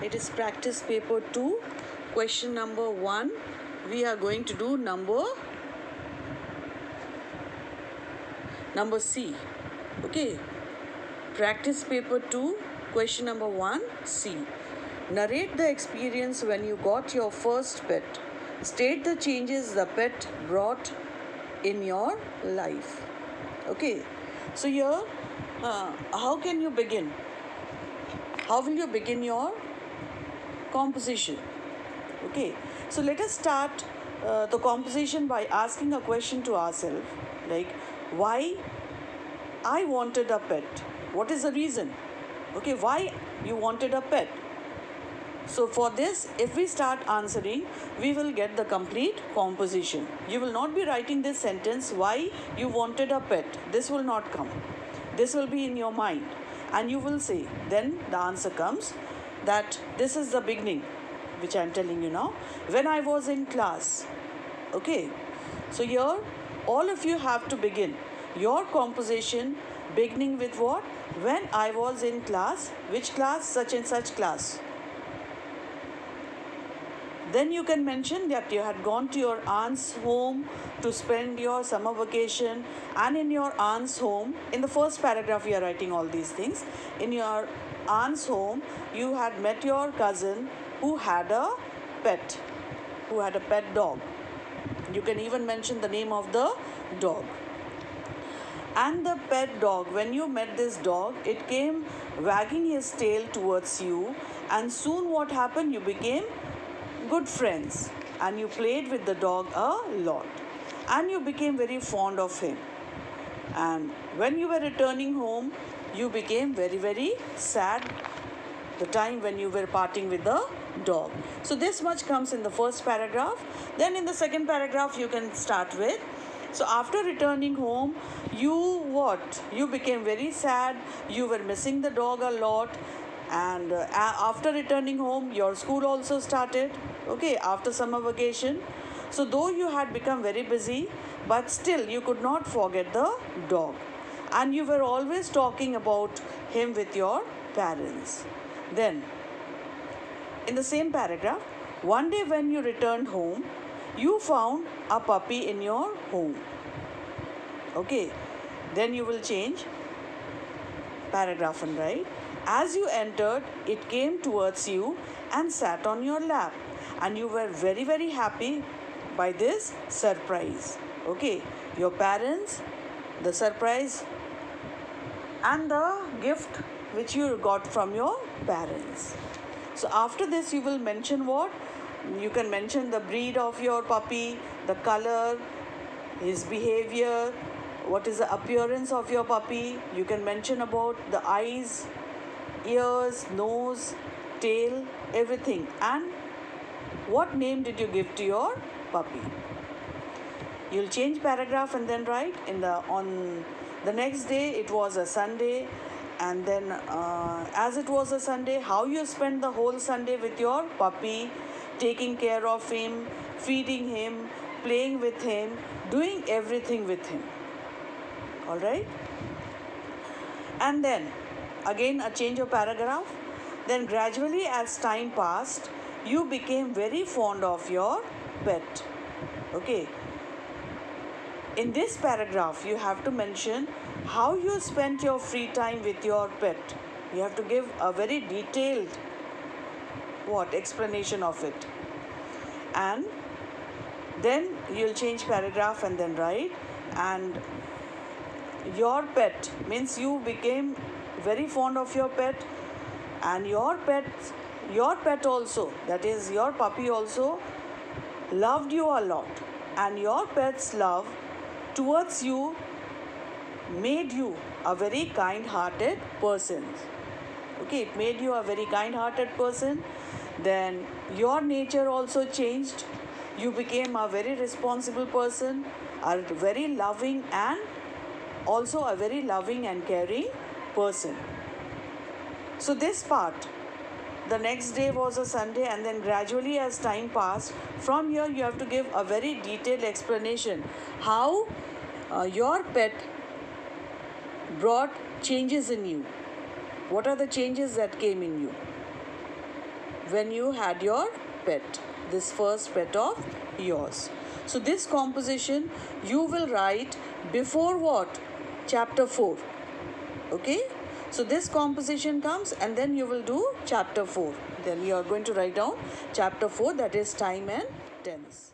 It is practice paper 2, question number 1. We are going to do number C. Okay. Practice paper 2, question number 1, C. Narrate the experience when you got your first pet. State the changes the pet brought in your life. Okay. So here, how can you begin? How will you begin your composition? Okay. So let us start the composition by asking a question to ourselves, like, why I wanted a pet? What is the reason? Okay, why you wanted a pet? So for this, if we start answering, we will get the complete composition. You will not be writing this sentence, why you wanted a pet. This will not come. This will be in your mind. And you will say, then the answer comes that this is the beginning, which I am telling you now. When I was in class. Okay. So here, all of you have to begin your composition beginning with what? When I was in class. Which class? Such and such class. Then you can mention that you had gone to your aunt's home to spend your summer vacation, and in your aunt's home, in the first paragraph you are writing all these things. In your aunt's home, you had met your cousin who had a pet dog. You can even mention the name of the dog. And the pet dog, when you met this dog, it came wagging his tail towards you, and soon what happened? You became good friends and you played with the dog a lot and you became very fond of him. And when you were returning home, you became very, very sad the time when you were parting with the dog. So this much comes in the first paragraph. Then in the second paragraph, you can start with, so after returning home, you became very sad. You were missing the dog a lot. And after returning home, your school also started, okay, after summer vacation. So though you had become very busy, but still you could not forget the dog. And you were always talking about him with your parents. Then, in the same paragraph, one day when you returned home, you found a puppy in your home. Okay, then you will change paragraph and write, as you entered, it came towards you and sat on your lap. And you were very, very happy by this surprise. Okay, your parents, the surprise, and the gift which you got from your parents. So after this, you will mention what? You can mention the breed of your puppy, the color, his behavior, what is the appearance of your puppy. You can mention about the eyes, ears, nose, tail, everything. And what name did you give to your puppy? You'll change paragraph and then write on the next day. It was a Sunday, and then as it was a Sunday, how you spent the whole Sunday with your puppy, taking care of him, feeding him, playing with him, doing everything with him. All right? And then again a change of paragraph. Then gradually as time passed, you became very fond of your pet. Okay. In this paragraph, you have to mention how you spent your free time with your pet. You have to give a very detailed explanation of it. And then you'll change paragraph and then write, and your pet means you became very fond of your pet, and your pet also, that is your puppy also, loved you a lot, and your pet's love towards you made you a very kind-hearted person. Okay, it made you a very kind-hearted person. Then your nature also changed. You became a very responsible person, a very loving and also a very loving and caring person. So this part, the next day was a Sunday, and then gradually as time passed, from here you have to give a very detailed explanation how your pet brought changes in you. What are the changes that came in you? when you had your pet, this first pet of yours. So this composition you will write before what? Chapter 4. Okay? So this composition comes and then you will do chapter 4. Then you are going to write down chapter 4, that is time and tennis.